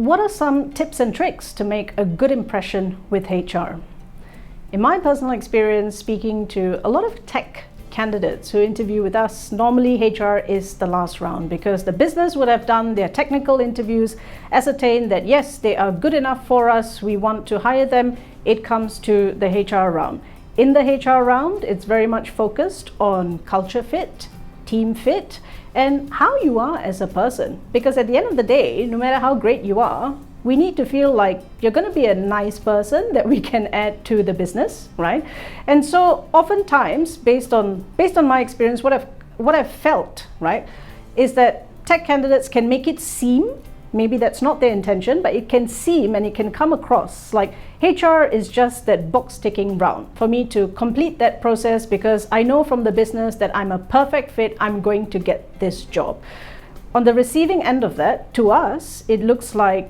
what are some tips and tricks to make a good impression with HR? In my personal experience, speaking to a lot of tech candidates who interview with us, normally HR is the last round because the business would have done their technical interviews, ascertained that yes, they are good enough for us, we want to hire them. It comes to the HR round. In the HR round, it's very much focused on culture fit, team fit, and how you are as a person. Because at the end of the day, no matter how great you are, we need to feel like you're going to be a nice person that we can add to the business, right? And so oftentimes, based on my experience, what I've felt, right, is that tech candidates can make it seem, maybe that's not their intention, but it can seem and it can come across like HR is just that box ticking round for me to complete that process because I know from the business that I'm a perfect fit, I'm going to get this job. On the receiving end of that, to us, it looks like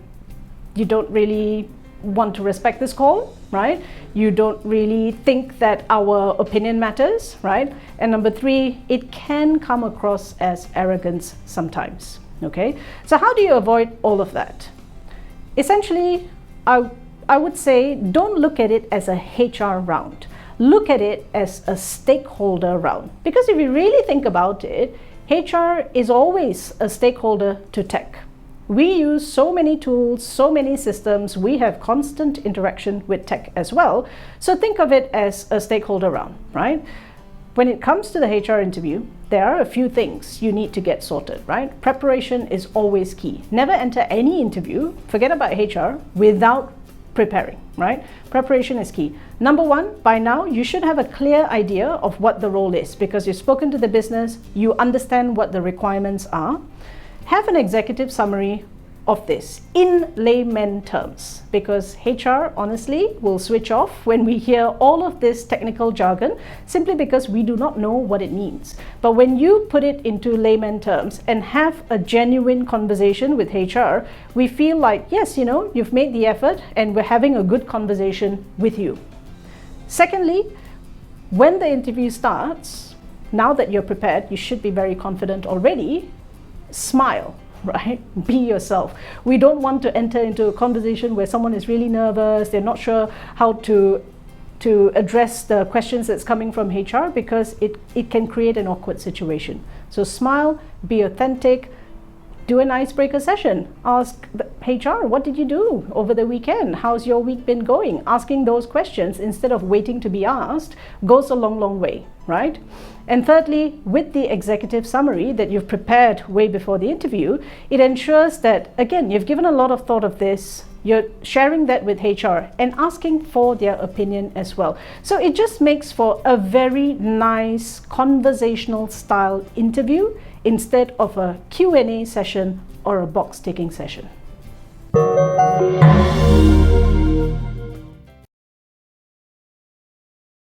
you don't really want to respect this call, right? You don't really think that our opinion matters, right? And number three, it can come across as arrogance sometimes, okay? So how do you avoid all of that? Essentially, I would say don't look at it as a HR round. Look at it as a stakeholder round. Because if you really think about it, HR is always a stakeholder to tech. We use so many tools, so many systems, we have constant interaction with tech as well. So think of it as a stakeholder round, right? When it comes to the HR interview, there are a few things you need to get sorted, right? Preparation is always key. Never enter any interview, forget about HR, without preparing, right? Preparation is key. Number one, by now, you should have a clear idea of what the role is because you've spoken to the business, you understand what the requirements are. Have an executive summary of this in layman terms because HR honestly will switch off when we hear all of this technical jargon simply because we do not know what it means. But when you put it into layman terms and have a genuine conversation with HR, we feel like, yes, you know, you've made the effort and we're having a good conversation with you. Secondly, when the interview starts, now that you're prepared, you should be very confident already. Smile, right? Be yourself. We don't want to enter into a conversation where someone is really nervous, they're not sure how to address the questions that's coming from HR because it can create an awkward situation. So smile, be authentic, do an icebreaker session. Ask the HR, what did you do over the weekend? How's your week been going? Asking those questions instead of waiting to be asked goes a long, long way, right? And thirdly, with the executive summary that you've prepared way before the interview, it ensures that, again, you've given a lot of thought of this, you're sharing that with HR and asking for their opinion as well. So it just makes for a very nice conversational style interview instead of a Q&A session or a box ticking session.